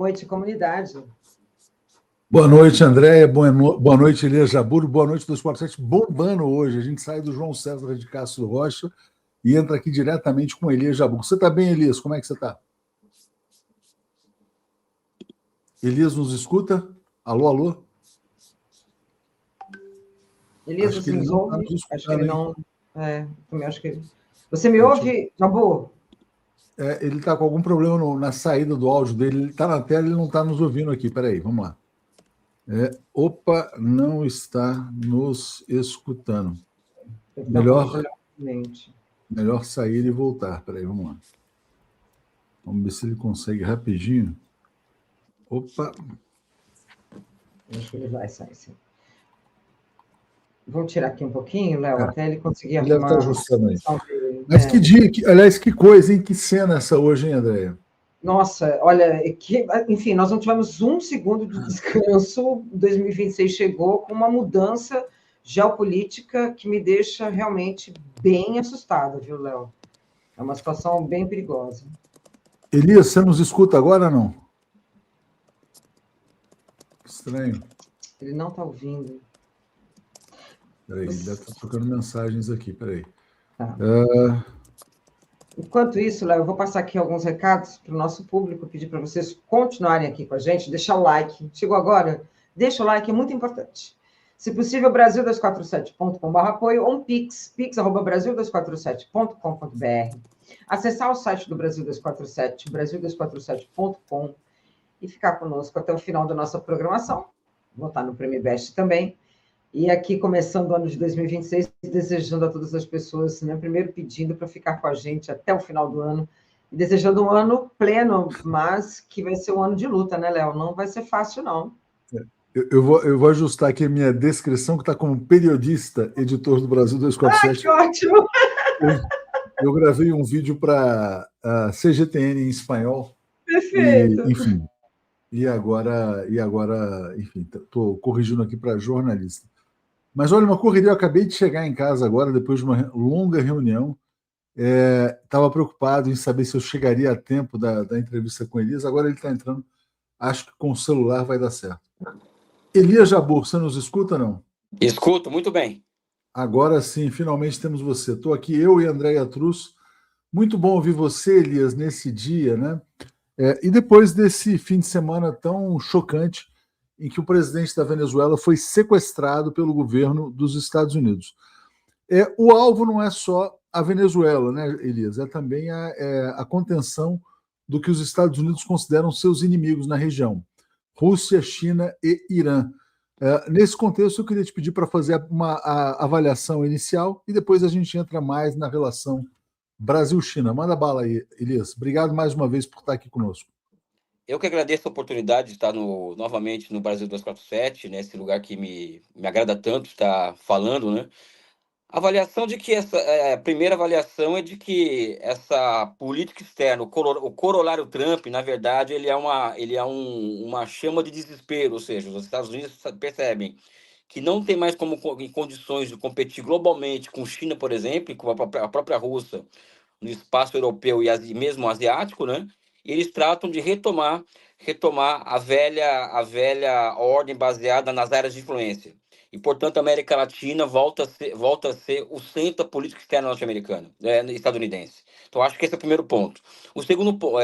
Noite, comunidade. Boa noite, Andréia. Boa noite, Elias Jabur. Boa noite, 247. Bombando hoje. A gente sai do João César de Castro Rocha e entra aqui diretamente com Elias Jabur. Você está bem, Elias? Como é que você está? Elias nos escuta? Alô, alô? Elias, você nos ouve? Acho que ele não... também acho que... Você me ouve, Jabur? Ele está com algum problema na saída do áudio dele. Ele está na tela e ele não está nos ouvindo aqui. Peraí, vamos lá. Não está nos escutando. Melhor sair e voltar. Peraí, vamos lá. Vamos ver se ele consegue rapidinho. Acho que ele vai sair, sim. Vamos tirar aqui um pouquinho, Léo, até ele conseguir ele arrumar... Deve estar ajustando aí. Mas que dia, aliás, que coisa, hein? Que cena essa hoje, hein, Andréia? Nossa, olha, enfim, nós não tivemos um segundo de descanso. 2026 chegou com uma mudança geopolítica que me deixa realmente bem assustada, viu, Léo? É uma situação bem perigosa. Elias, você nos escuta agora ou não? Estranho. Ele não está ouvindo. Peraí, ele deve estar trocando mensagens aqui, peraí. Tá. Enquanto isso, Léo, eu vou passar aqui alguns recados para o nosso público, pedir para vocês continuarem aqui com a gente, deixar o like. Chegou agora? Deixa o like, é muito importante. Se possível, brasil247.com/apoio ou um pix@brasil247.com.br. Acessar o site do Brasil 247, brasil247.com, e ficar conosco até o final da nossa programação. Vou estar no Prêmio Best também. E aqui, começando o ano de 2026, desejando a todas as pessoas, né, primeiro pedindo para ficar com a gente até o final do ano, e desejando um ano pleno, mas que vai ser um ano de luta, né, Léo? Não vai ser fácil, não. Eu vou ajustar aqui a minha descrição, que está como periodista, editor do Brasil 247. Ai, que ótimo! Eu gravei um vídeo para a CGTN em espanhol. Perfeito! E agora, enfim, estou corrigindo aqui para jornalista. Mas olha, uma correria, eu acabei de chegar em casa agora, depois de uma longa reunião. Estava preocupado em saber se eu chegaria a tempo da entrevista com Elias. Agora ele está entrando. Acho que com o celular vai dar certo. Elias Jabur, você nos escuta ou não? Escuto, muito bem. Agora sim, finalmente temos você. Estou aqui, eu e Andréia Trus. Muito bom ouvir você, Elias, nesse dia, né? E depois desse fim de semana tão chocante em que o presidente da Venezuela foi sequestrado pelo governo dos Estados Unidos. O alvo não é só a Venezuela, né, Elias? É também a contenção do que os Estados Unidos consideram seus inimigos na região, Rússia, China e Irã. Nesse contexto, eu queria te pedir para fazer uma avaliação inicial e depois a gente entra mais na relação Brasil-China. Manda bala aí, Elias. Obrigado mais uma vez por estar aqui conosco. Eu que agradeço a oportunidade de estar novamente no Brasil 247, nesse lugar que me agrada tanto estar falando, né? A avaliação de que a primeira avaliação é de que essa política externa, o corolário Trump, na verdade, ele é uma chama de desespero, ou seja, os Estados Unidos percebem que não tem mais em condições de competir globalmente com China, por exemplo, e com a própria Rússia no espaço europeu e mesmo asiático, né? E eles tratam de retomar a velha ordem baseada nas áreas de influência. E, portanto, a América Latina volta a ser o centro da política externa norte-americana, estadunidense. Então, acho que esse é o primeiro ponto. O segundo ponto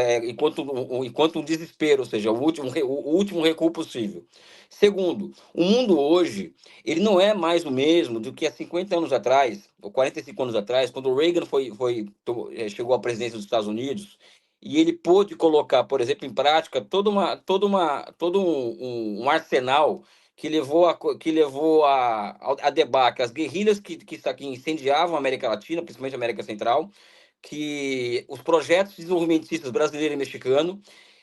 enquanto um desespero, ou seja, o último recuo possível. Segundo, o mundo hoje, ele não é mais o mesmo do que há 50 anos atrás, ou 45 anos atrás, quando o Reagan chegou à presidência dos Estados Unidos, e ele pôde colocar, por exemplo, em prática todo um arsenal que levou a debacle, as guerrilhas que incendiavam a América Latina, principalmente a América Central, que os projetos desenvolvimentistas brasileiro e mexicano,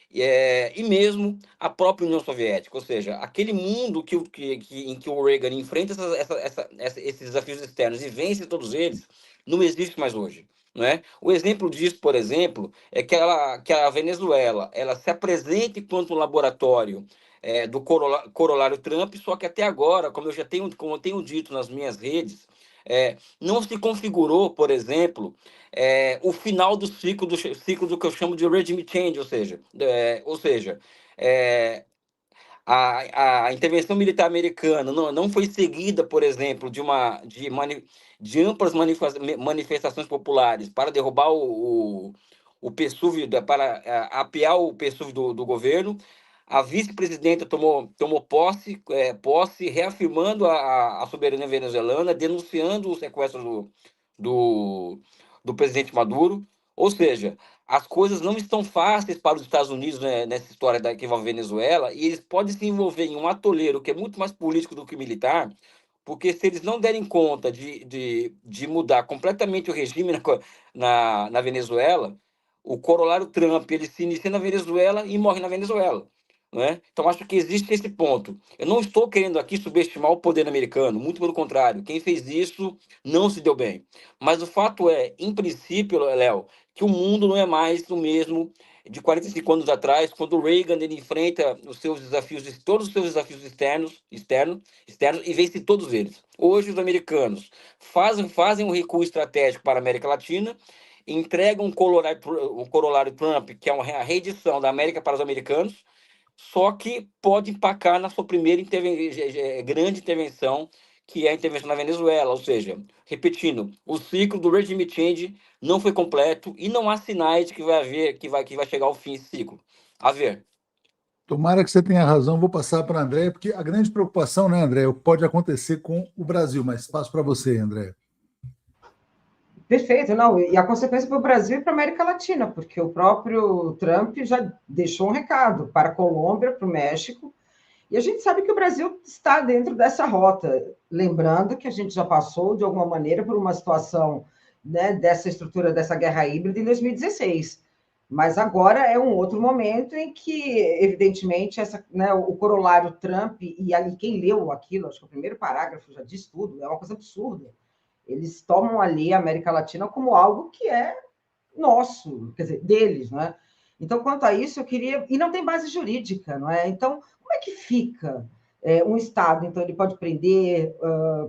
e mesmo a própria União Soviética, ou seja, aquele mundo em que o Reagan enfrenta esses desafios externos e vence todos eles, não existe mais hoje. Não é? O exemplo disso, por exemplo, é que a Venezuela ela se apresenta enquanto um laboratório do corolário Trump, só que até agora, como eu tenho dito nas minhas redes, não se configurou, por exemplo, o final do ciclo do que eu chamo de regime change, ou seja, é, a intervenção militar americana não foi seguida, por exemplo, de amplas manifestações populares para derrubar o PSUV, para apear o PSUV do governo, a vice-presidenta tomou posse, reafirmando a soberania venezuelana, denunciando o sequestro do, do presidente Maduro. Ou seja, as coisas não estão fáceis para os Estados Unidos, né, nessa história que envolve Venezuela, e eles podem se envolver em um atoleiro que é muito mais político do que militar, porque se eles não derem conta de mudar completamente o regime na Venezuela, o corolário Trump ele se inicia na Venezuela e morre na Venezuela. Né? Então, acho que existe esse ponto. Eu não estou querendo aqui subestimar o poder americano, muito pelo contrário. Quem fez isso não se deu bem. Mas o fato é, em princípio, Léo, que o mundo não é mais o mesmo de 45 anos atrás, quando o Reagan ele enfrenta os seus desafios, todos os seus desafios externos e vence todos eles. Hoje, os americanos fazem um recuo estratégico para a América Latina, entregam o corolário Trump, que é uma reedição da América para os americanos, só que pode empacar na sua primeira grande intervenção, que é a intervenção na Venezuela. Ou seja, repetindo, o ciclo do regime change não foi completo e não há sinais de que vai haver, que vai chegar ao fim esse ciclo. A ver. Tomara que você tenha razão, vou passar para a Andréia, porque a grande preocupação, né, Andréia, pode acontecer com o Brasil, mas passo para você, Andréia. Perfeito, não, e a consequência para o Brasil e para a América Latina, porque o próprio Trump já deixou um recado para a Colômbia, para o México, e a gente sabe que o Brasil está dentro dessa rota, lembrando que a gente já passou, de alguma maneira, por uma situação, né, dessa estrutura dessa guerra híbrida em 2016. Mas agora é um outro momento em que, evidentemente, né, o corolário Trump, e ali quem leu aquilo, acho que o primeiro parágrafo já diz tudo, é uma coisa absurda. Eles tomam ali a América Latina como algo que é nosso, quer dizer, deles, não é? Então, quanto a isso, eu queria. E não tem base jurídica, não é? Então, como é que fica um Estado? Então, ele pode prender,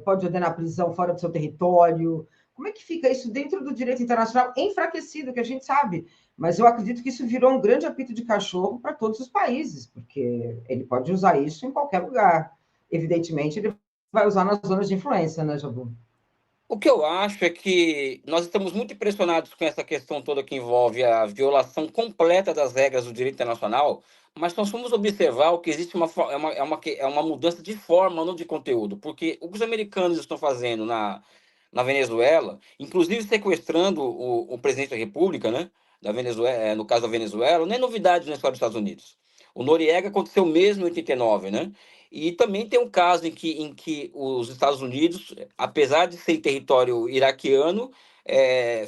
pode ordenar a prisão fora do seu território. Como é que fica isso dentro do direito internacional enfraquecido, que a gente sabe? Mas eu acredito que isso virou um grande apito de cachorro para todos os países, porque ele pode usar isso em qualquer lugar. Evidentemente, ele vai usar nas zonas de influência, né, Jabu? O que eu acho é que nós estamos muito impressionados com essa questão toda que envolve a violação completa das regras do direito internacional, mas nós fomos observar o que existe é uma mudança de forma, não de conteúdo, porque o que os americanos estão fazendo na Venezuela, inclusive sequestrando o presidente da República, né, da Venezuela, no caso da Venezuela, não é novidade na história dos Estados Unidos. O Noriega aconteceu mesmo em 89, né? E também tem um caso em que os Estados Unidos, apesar de ser em território iraquiano,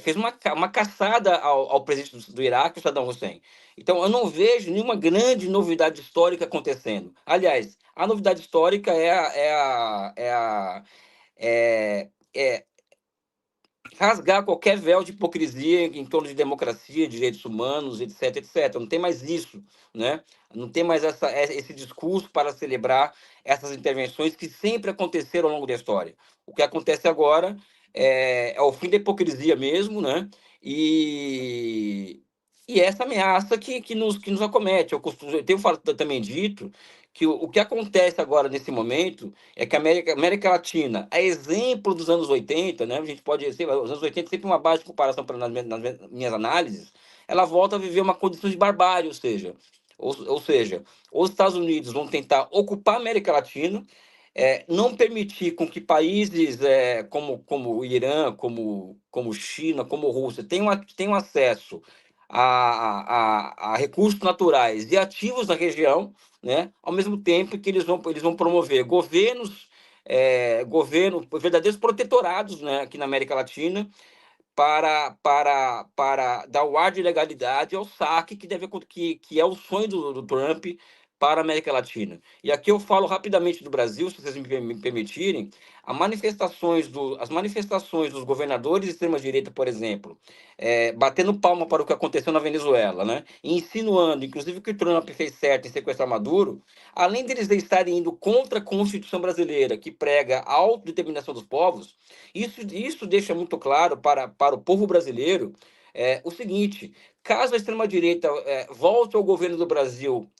fez uma caçada ao presidente do Iraque, o Saddam Hussein. Então, eu não vejo nenhuma grande novidade histórica acontecendo. Aliás, a novidade histórica é, é rasgar qualquer véu de hipocrisia em torno de democracia, direitos humanos, etc, etc. Não tem mais isso, né? Não tem mais esse discurso para celebrar essas intervenções que sempre aconteceram ao longo da história. O que acontece agora é o fim da hipocrisia mesmo, né? E essa ameaça que nos acomete. Eu tenho também dito que o que acontece agora nesse momento é que a América Latina, a exemplo dos anos 80, né? A gente pode dizer, os anos 80 é sempre uma base de comparação nas minhas análises, ela volta a viver uma condição de barbárie, ou seja, os Estados Unidos vão tentar ocupar a América Latina, não permitir com que países como o Irã, como China, como Rússia tenham acesso a recursos naturais e ativos da região, né? Ao mesmo tempo que eles vão promover verdadeiros protetorados, né, aqui na América Latina, para dar o ar de legalidade ao saque que é o sonho do Trump para a América Latina. E aqui eu falo rapidamente do Brasil, se vocês me permitirem, as manifestações dos governadores de extrema-direita, por exemplo, batendo palma para o que aconteceu na Venezuela, né? E insinuando, inclusive, que o Trump fez certo em sequestrar Maduro, além deles estarem indo contra a Constituição brasileira, que prega a autodeterminação dos povos, isso deixa muito claro para o povo brasileiro o seguinte: caso a extrema-direita volte ao governo do Brasil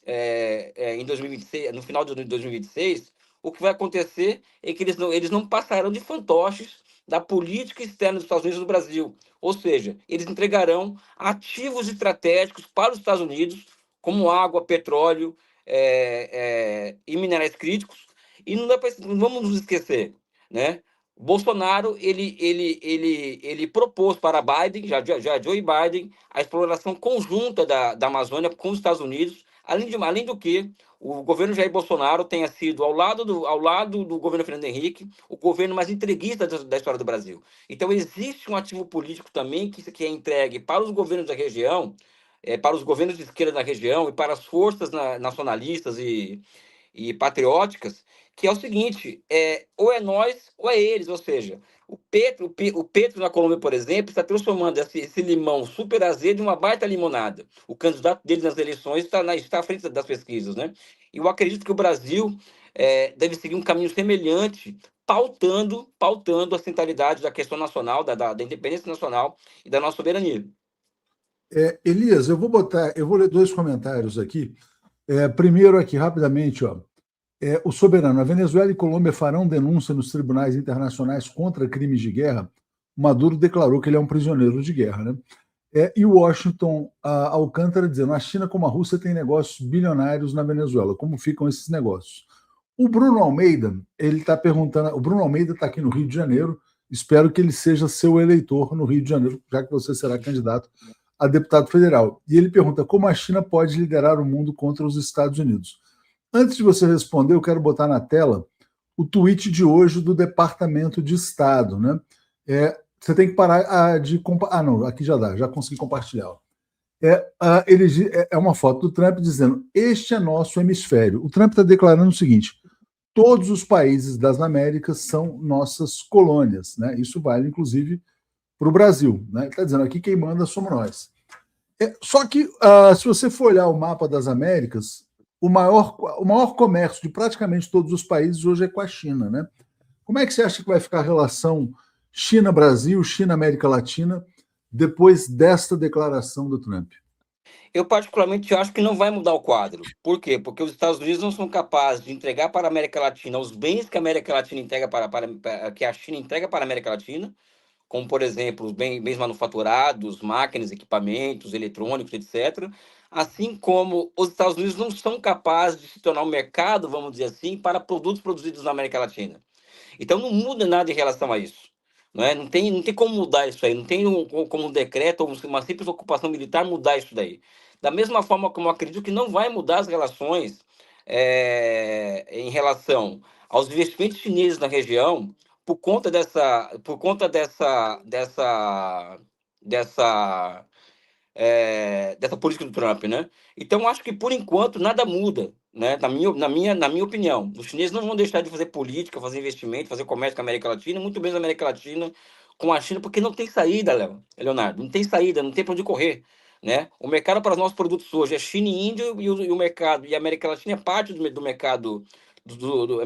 em 2026, no final de 2026, o que vai acontecer é que eles não passarão de fantoches da política externa dos Estados Unidos no Brasil. Ou seja, eles entregarão ativos estratégicos para os Estados Unidos, como água, petróleo e minerais críticos. E não vamos nos esquecer, né? Bolsonaro ele propôs para Biden, já Joe Biden, a exploração conjunta da Amazônia com os Estados Unidos, além do que o governo Jair Bolsonaro tenha sido, ao lado do governo Fernando Henrique, o governo mais entreguista da história do Brasil. Então, existe um ativo político também que é entregue para os governos da região, para os governos de esquerda da região e para as forças nacionalistas e patrióticas, que é o seguinte: ou é nós ou é eles. Ou seja, o Petro na Colômbia, por exemplo, está transformando esse limão super azedo em uma baita limonada. O candidato dele nas eleições está à frente das pesquisas, né? E eu acredito que o Brasil deve seguir um caminho semelhante, pautando a centralidade da questão nacional, da independência nacional e da nossa soberania. Elias, eu vou ler dois comentários aqui. Primeiro aqui, rapidamente, ó. O soberano: a Venezuela e Colômbia farão denúncia nos tribunais internacionais contra crimes de guerra. Maduro declarou que ele é um prisioneiro de guerra, né? E o Washington Alcântara dizendo: a China, como a Rússia, tem negócios bilionários na Venezuela. Como ficam esses negócios? O Bruno Almeida, ele está perguntando. O Bruno Almeida está aqui no Rio de Janeiro. Espero que ele seja seu eleitor no Rio de Janeiro, já que você será candidato a deputado federal. E ele pergunta: como a China pode liderar o mundo contra os Estados Unidos? Antes de você responder, eu quero botar na tela o tweet de hoje do Departamento de Estado, né? Você tem que parar de compartilhar. Não, aqui já dá, já consegui compartilhar. É uma foto do Trump dizendo: este é nosso hemisfério. O Trump está declarando o seguinte: todos os países das Américas são nossas colônias, né? Isso vale, inclusive, para o Brasil, né? Ele está dizendo: aqui quem manda somos nós. Só que, se você for olhar o mapa das Américas, o maior comércio de praticamente todos os países hoje é com a China, né? Como é que você acha que vai ficar a relação China-Brasil, China-América Latina, depois desta declaração do Trump? Eu, particularmente, acho que não vai mudar o quadro. Por quê? Porque os Estados Unidos não são capazes de entregar para a América Latina os bens que a América Latina entrega que a China entrega para a América Latina, como, por exemplo, os bens manufaturados, máquinas, equipamentos, eletrônicos, etc. Assim como os Estados Unidos não são capazes de se tornar um mercado, vamos dizer assim, para produtos produzidos na América Latina. Então, não muda nada em relação a isso. Não tem como mudar isso aí, não tem como um decreto ou uma simples ocupação militar mudar isso daí. Da mesma forma como eu acredito que não vai mudar as relações em relação aos investimentos chineses na região por conta dessa política do Trump, né? Então, acho que, por enquanto, nada muda, né? Na minha opinião. Os chineses não vão deixar de fazer política, fazer investimento, fazer comércio com a América Latina, muito menos a América Latina com a China, porque não tem saída, Leonardo. Não tem saída, não tem para onde correr, né? O mercado para os nossos produtos hoje é China e Índia, e o mercado, e a América Latina é parte do mercado,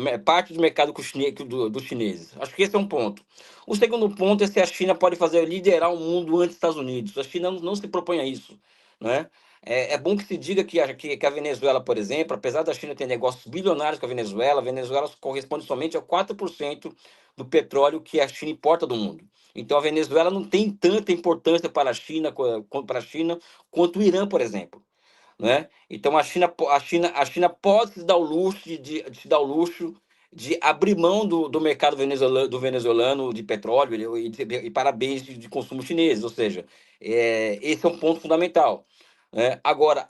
é parte do mercado dos chineses. Acho que esse é um ponto. O segundo ponto é se a China pode liderar o mundo antes dos Estados Unidos. A China não se propõe a isso, né? É bom que se diga que a Venezuela, por exemplo, apesar da China ter negócios bilionários com a Venezuela corresponde somente a 4% do petróleo que a China importa do mundo. Então, a Venezuela não tem tanta importância para a China quanto o Irã, por exemplo, né? Então, a China pode se dar o luxo de abrir mão do mercado venezuelano de petróleo e para bens de consumo chineses. Ou seja, esse é um ponto fundamental, né? Agora,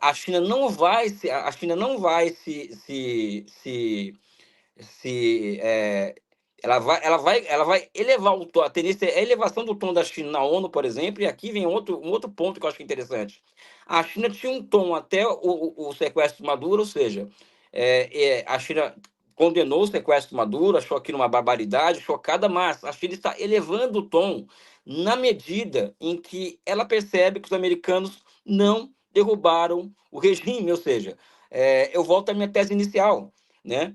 ela vai elevar a tendência é a elevação do tom da China na ONU, por exemplo. E aqui vem um outro ponto que eu acho interessante. A China tinha um tom até o sequestro de Maduro. Ou seja, a China condenou o sequestro de Maduro, achou aquilo uma barbaridade, chocada, mas a China está elevando o tom na medida em que ela percebe que os americanos não derrubaram o regime. Ou seja, eu volto à minha tese inicial, né?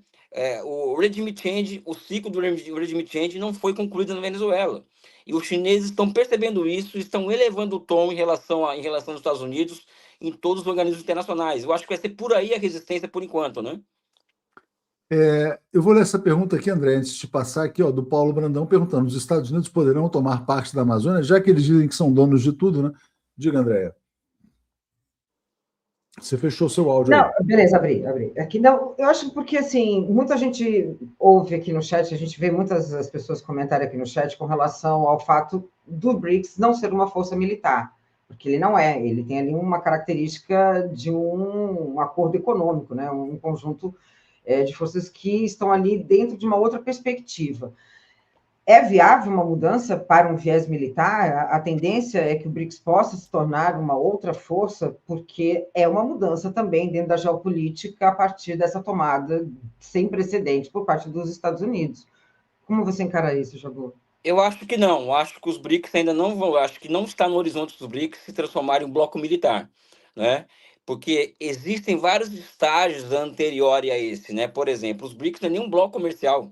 o regime change, o ciclo do regime change não foi concluído na Venezuela. E os chineses estão percebendo isso, estão elevando o tom em relação aos Estados Unidos em todos os organismos internacionais. Eu acho que vai ser por aí a resistência por enquanto, né? Eu vou ler essa pergunta aqui, André, antes de passar aqui, ó, do Paulo Brandão, perguntando: os Estados Unidos poderão tomar parte da Amazônia, já que eles dizem que são donos de tudo, né? Diga, Andréia. Você fechou seu áudio Não, aí. beleza, abri. Aqui, não, eu acho porque, assim, muita gente ouve aqui no chat, a gente vê muitas das pessoas comentarem aqui no chat com relação ao fato do BRICS não ser uma força militar, porque ele não é, ele tem ali uma característica de um acordo econômico, né? Um conjunto de forças que estão ali dentro de uma outra perspectiva. É viável uma mudança para um viés militar? A tendência é que o BRICS possa se tornar uma outra força, porque é uma mudança também dentro da geopolítica a partir dessa tomada sem precedente por parte dos Estados Unidos. Como você encara isso, Jabor? Eu acho que não. Eu acho que os BRICS ainda não vão. Acho que não está no horizonte dos BRICS se transformarem em um bloco militar, né? Porque existem vários estágios anteriores a esse, né? Por exemplo, os BRICS não é nenhum bloco comercial.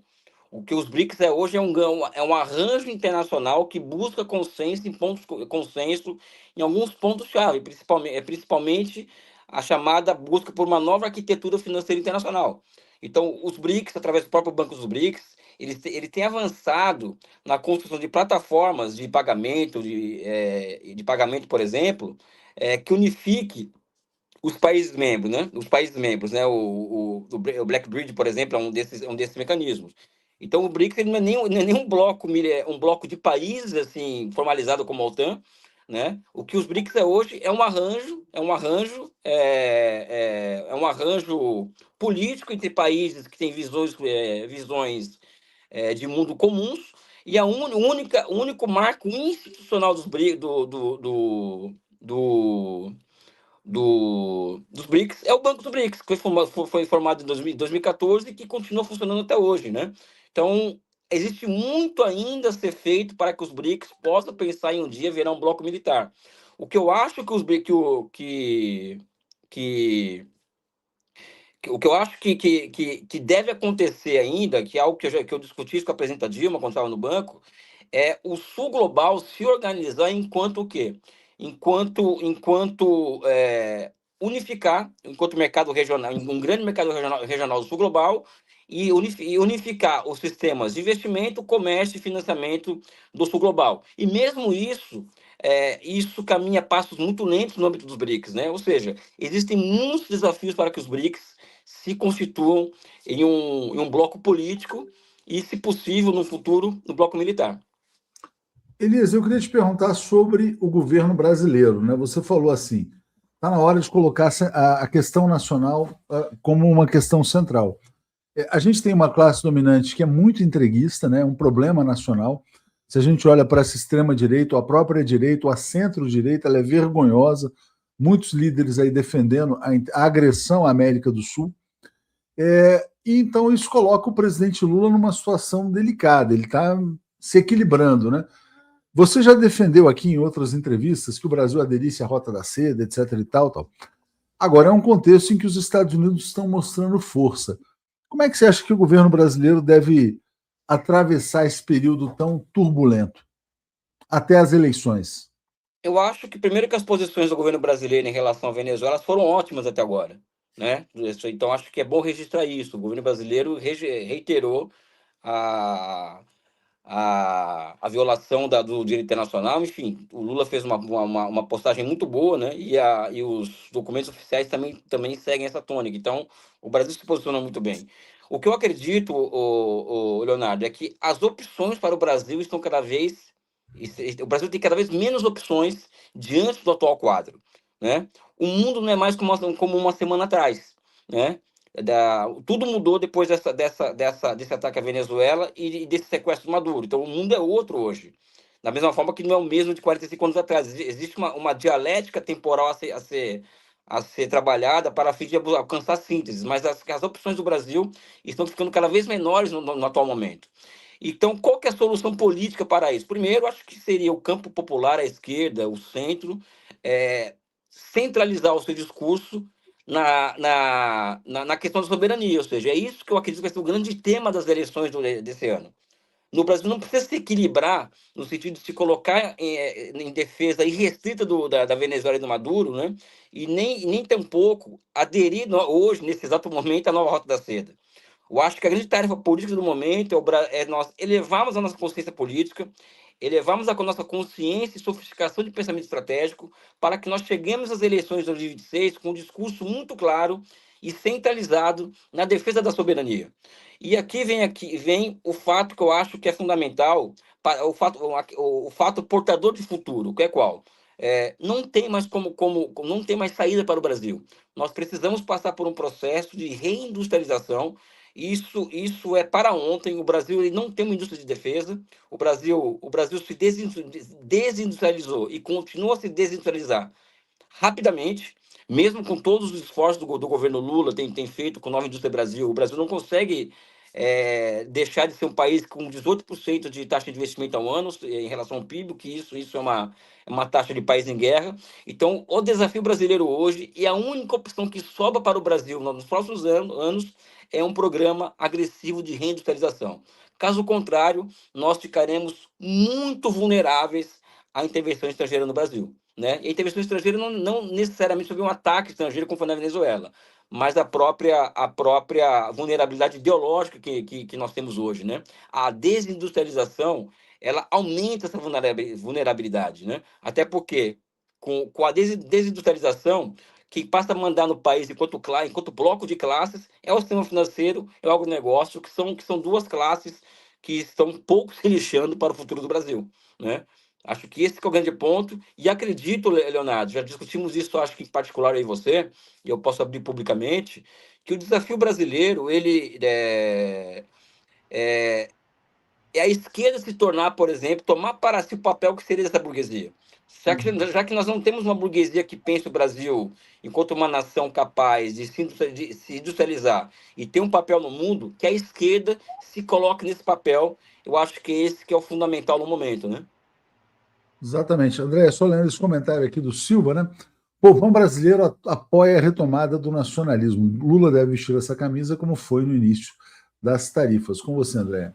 O que os BRICS hoje é um arranjo internacional que busca consenso em alguns pontos-chave, principalmente a chamada busca por uma nova arquitetura financeira internacional. Então, os BRICS, através do próprio Banco dos BRICS, ele tem avançado na construção de plataformas de pagamento, por exemplo, que unifique os países membros, né? Os países membros, né? O Black Bridge, por exemplo, é um desses mecanismos. Então, o BRICS ele não é nem um bloco de países assim formalizado como a OTAN, né? O que os BRICS é hoje é um arranjo político entre países que têm visões de mundo comuns, e o único marco institucional dos BRICS é o Banco dos BRICS, que foi formado em 2014 e que continua funcionando até hoje, né? Então, existe muito ainda a ser feito para que os BRICS possam pensar em um dia virar um bloco militar. O que eu acho que os BRICS, o que eu acho que deve acontecer ainda, que é algo que eu discuti isso com a presidenta Dilma quando estava no banco, é o Sul Global se organizar enquanto o quê? Unificar, enquanto mercado regional, um grande mercado regional do Sul Global, e unificar os sistemas de investimento, comércio e financiamento do Sul Global. E mesmo isso, isso caminha a passos muito lentos no âmbito dos BRICS, né? Ou seja, existem muitos desafios para que os BRICS se constituam em um bloco político e, se possível, no futuro, no bloco militar. Elias, eu queria te perguntar sobre o governo brasileiro, né? Você falou assim, está na hora de colocar a questão nacional como uma questão central. A gente tem uma classe dominante que é muito entreguista, né? Um problema nacional. Se a gente olha para essa extrema-direita, a própria direita, a centro-direita, ela é vergonhosa. Muitos líderes aí defendendo a agressão à América do Sul. E então isso coloca o presidente Lula numa situação delicada. Ele está se equilibrando, né? Você já defendeu aqui em outras entrevistas que o Brasil aderisse à Rota da Seda, etc. e tal. Agora é um contexto em que os Estados Unidos estão mostrando força. Como é que você acha que o governo brasileiro deve atravessar esse período tão turbulento até as eleições? Eu acho que, primeiro, que as posições do governo brasileiro em relação à Venezuela foram ótimas até agora, né? Então, acho que é bom registrar isso. O governo brasileiro reiterou a, a violação do direito internacional. Enfim, o Lula fez uma postagem muito boa, né? E os documentos oficiais também seguem essa tônica. Então, o Brasil se posiciona muito bem. O que eu acredito, Leonardo, é que as opções para o Brasil estão cada vez. O Brasil tem cada vez menos opções diante do atual quadro, né? O mundo não é mais como uma semana atrás, né? Tudo mudou depois desse ataque à Venezuela e desse sequestro do Maduro. Então, o mundo é outro hoje. Da mesma forma que não é o mesmo de 45 anos atrás. Existe uma dialética temporal a ser trabalhada para a fim de alcançar síntese, mas as opções do Brasil estão ficando cada vez menores no atual momento. Então, qual que é a solução política para isso? Primeiro, acho que seria o campo popular, a esquerda, o centro, centralizar o seu discurso na questão da soberania, ou seja, é isso que eu acredito que vai ser o grande tema das eleições desse ano. No Brasil não precisa se equilibrar no sentido de se colocar em defesa irrestrita da Venezuela e do Maduro, né? E nem tampouco aderir hoje, nesse exato momento, à nova Rota da Seda. Eu acho que a grande tarefa política do momento é nós elevarmos a nossa consciência política, elevarmos a nossa consciência e sofisticação de pensamento estratégico para que nós cheguemos às eleições de 2026 com um discurso muito claro e centralizado na defesa da soberania. E aqui vem o fato que eu acho que é fundamental, o fato portador de futuro, que é qual? Não tem mais não tem mais saída para o Brasil. Nós precisamos passar por um processo de reindustrialização. Isso é para ontem. O Brasil ele não tem uma indústria de defesa. O Brasil se desindustrializou e continua a se desindustrializar rapidamente, mesmo com todos os esforços do governo Lula tem feito com a Nova Indústria Brasil. O Brasil não consegue deixar de ser um país com 18% de taxa de investimento ao ano em relação ao PIB, que isso é uma taxa de país em guerra. Então, o desafio brasileiro hoje, e a única opção que sobra para o Brasil nos próximos anos, é um programa agressivo de reindustrialização. Caso contrário, nós ficaremos muito vulneráveis à intervenção estrangeira no Brasil. Né? E a intervenção estrangeira não necessariamente sobre um ataque estrangeiro, como foi na Venezuela, mas a própria vulnerabilidade ideológica que nós temos hoje. Né? A desindustrialização ela aumenta essa vulnerabilidade. Né? Até porque, com a desindustrialização, quem passa a mandar no país enquanto bloco de classes é o sistema financeiro, é o agronegócio, que são duas classes que estão um pouco se lixando para o futuro do Brasil. Né? Acho que esse que é o grande ponto, e acredito, Leonardo, já discutimos isso, acho que em particular aí você, e eu posso abrir publicamente, que o desafio brasileiro, ele é a esquerda se tornar, por exemplo, tomar para si o papel que seria dessa burguesia. Já que nós não temos uma burguesia que pense o Brasil enquanto uma nação capaz de se industrializar e ter um papel no mundo, que a esquerda se coloque nesse papel, eu acho que esse que é o fundamental no momento, né? Exatamente. André, só lendo esse comentário aqui do Silva, né? O povão brasileiro apoia a retomada do nacionalismo. Lula deve vestir essa camisa como foi no início das tarifas. Com você, André.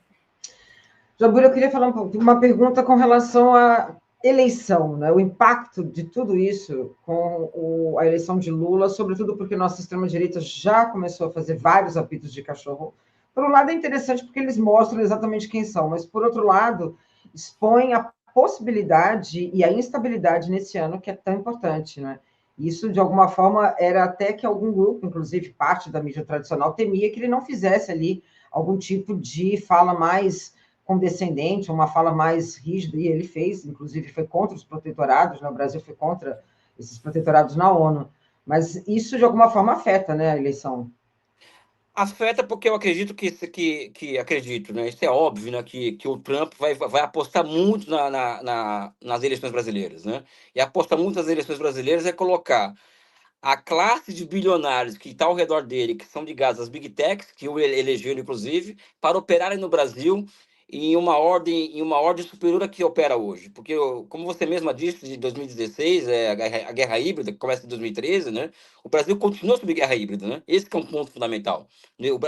Jabur, eu queria falar uma pergunta com relação à eleição, né? O impacto de tudo isso com a eleição de Lula, sobretudo porque nossa extrema-direita já começou a fazer vários apitos de cachorro. Por um lado, é interessante porque eles mostram exatamente quem são, mas, por outro lado, expõe a possibilidade e a instabilidade nesse ano, que é tão importante, né? Isso, de alguma forma, era até que algum grupo, inclusive parte da mídia tradicional, temia que ele não fizesse ali algum tipo de fala mais condescendente, uma fala mais rígida, e ele fez, inclusive foi contra os protetorados, né? O Brasil foi contra esses protetorados na ONU, mas isso de alguma forma afeta, né, a eleição. Afeta porque eu acredito acredito, né? Isso é óbvio, né? Que o Trump vai apostar muito nas eleições brasileiras, né? E apostar muito nas eleições brasileiras é colocar a classe de bilionários que está ao redor dele, que são ligados às big techs, que o elegeram, inclusive, para operarem no Brasil em uma ordem superior à que opera hoje. Porque, como você mesma disse, de 2016, a guerra híbrida, que começa em 2013, né? O Brasil continua sob guerra híbrida, né? Esse que é um ponto fundamental.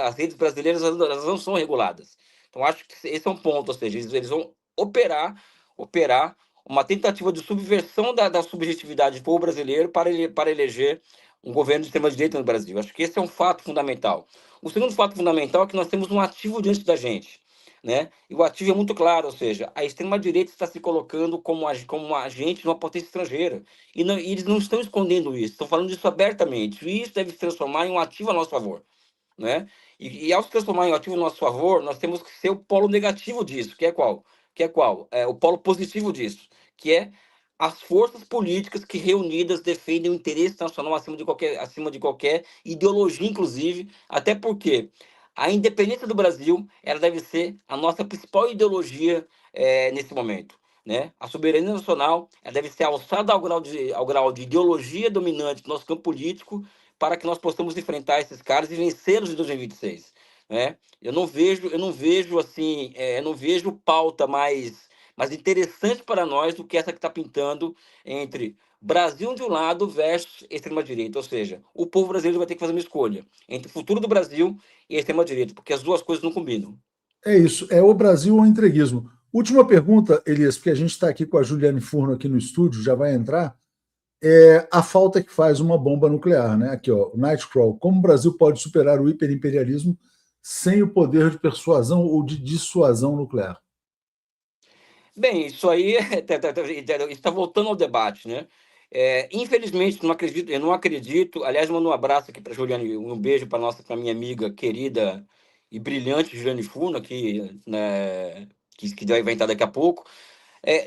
As redes brasileiras elas não são reguladas. Então, acho que esse é um ponto, ou seja, eles vão operar uma tentativa de subversão da subjetividade do povo brasileiro para eleger um governo de extrema-direita no Brasil. Acho que esse é um fato fundamental. O segundo fato fundamental é que nós temos um ativo diante da gente, né? E o ativo é muito claro, ou seja, a extrema-direita está se colocando como um agente de uma potência estrangeira. E eles não estão escondendo isso, estão falando isso abertamente. E isso deve se transformar em um ativo a nosso favor. Né? E ao se transformar em um ativo a nosso favor, nós temos que ser o polo negativo disso, que é qual? O polo positivo disso, que é as forças políticas que reunidas defendem o interesse nacional acima de qualquer ideologia, inclusive, até porque a independência do Brasil ela deve ser a nossa principal ideologia nesse momento. Né? A soberania nacional ela deve ser alçada ao grau de ideologia dominante do nosso campo político para que nós possamos enfrentar esses caras e vencê-los em 2026. Né? Eu não vejo assim, eu não vejo pauta mais interessante para nós do que essa que está pintando entre Brasil de um lado versus extrema-direita, ou seja, o povo brasileiro vai ter que fazer uma escolha entre o futuro do Brasil e a extrema-direita, porque as duas coisas não combinam. É isso, é o Brasil ou o entreguismo. Última pergunta, Elias, porque a gente está aqui com a Juliane Furno aqui no estúdio, já vai entrar. É a falta que faz uma bomba nuclear, né? Aqui, ó, o Nightcrawl. Como o Brasil pode superar o hiperimperialismo sem o poder de persuasão ou de dissuasão nuclear? Bem, isso aí está voltando ao debate, né? Infelizmente, eu não acredito. Aliás, mando um abraço aqui para Juliane, um beijo para minha amiga querida e brilhante Juliane Furno, né, que vai entrar daqui a pouco.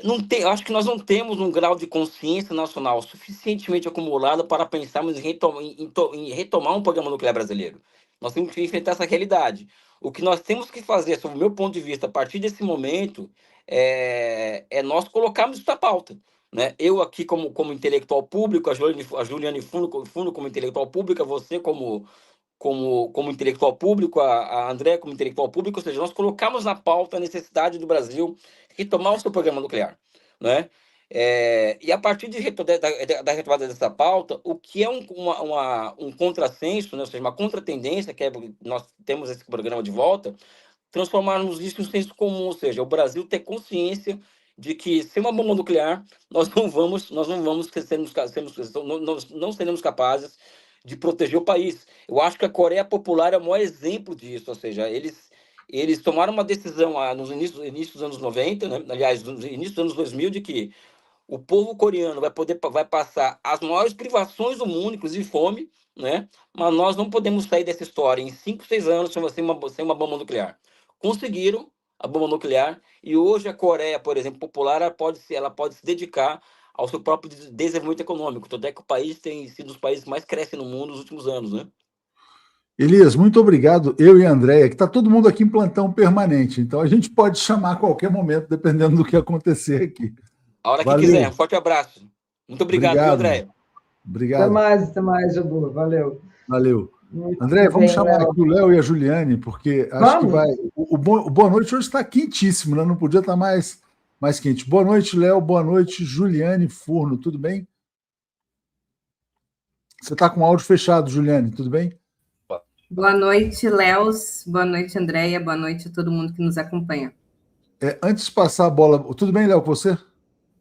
Não tem, eu acho que nós não temos um grau de consciência nacional suficientemente acumulado para pensarmos em retomar um programa nuclear brasileiro. Nós temos que enfrentar essa realidade. O que nós temos que fazer, sob o meu ponto de vista, a partir desse momento, é nós colocarmos isso na pauta. Né? Eu aqui como intelectual público, a Juliane Furno como intelectual pública, você como intelectual público, a André como intelectual público, ou seja, nós colocamos na pauta a necessidade do Brasil retomar o seu programa nuclear, né? E a partir da retomada dessa pauta, o que é um contrassenso, né? Ou seja, uma contratendência, que nós temos esse programa de volta, transformarmos isso em um senso comum, ou seja, o Brasil ter consciência de que sem uma bomba nuclear nós não seremos capazes de proteger o país. Eu acho que a Coreia Popular é o maior exemplo disso, ou seja, eles tomaram uma decisão nos inícios dos anos 90, né? Aliás, no início dos anos 2000, de que o povo coreano vai passar as maiores privações do mundo, inclusive fome, né? Mas nós não podemos sair dessa história em 5, 6 anos sem uma bomba nuclear. Conseguiram a bomba nuclear e hoje a Coreia, por exemplo, popular, ela pode se dedicar ao seu próprio desenvolvimento econômico. Tanto é que o país tem sido um dos países que mais crescem no mundo nos últimos anos, né? Elias, muito obrigado. Eu e a Andréia, que está todo mundo aqui em plantão permanente, então a gente pode chamar a qualquer momento, dependendo do que acontecer aqui. A hora que Valeu. quiser. Um forte abraço. Muito obrigado, viu, André? Obrigado. Até mais, Edu. Valeu. Valeu. André, vamos chamar aqui o Léo e a Juliane, porque acho que vai. O Boa Noite hoje está quentíssimo, né? Não podia estar mais quente. Boa noite, Léo. Boa noite, Juliane Furno. Tudo bem? Você está com o áudio fechado, Juliane. Tudo bem? Boa noite, Léo. Boa noite, Andréia. Boa noite a todo mundo que nos acompanha. Antes de passar a bola. Tudo bem, Léo, com você?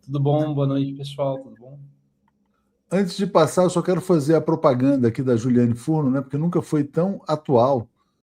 Tudo bom? Boa noite, pessoal. Tudo bom? Antes de passar, eu só quero fazer a propaganda aqui da Juliane Furno, né? Porque nunca foi tão atual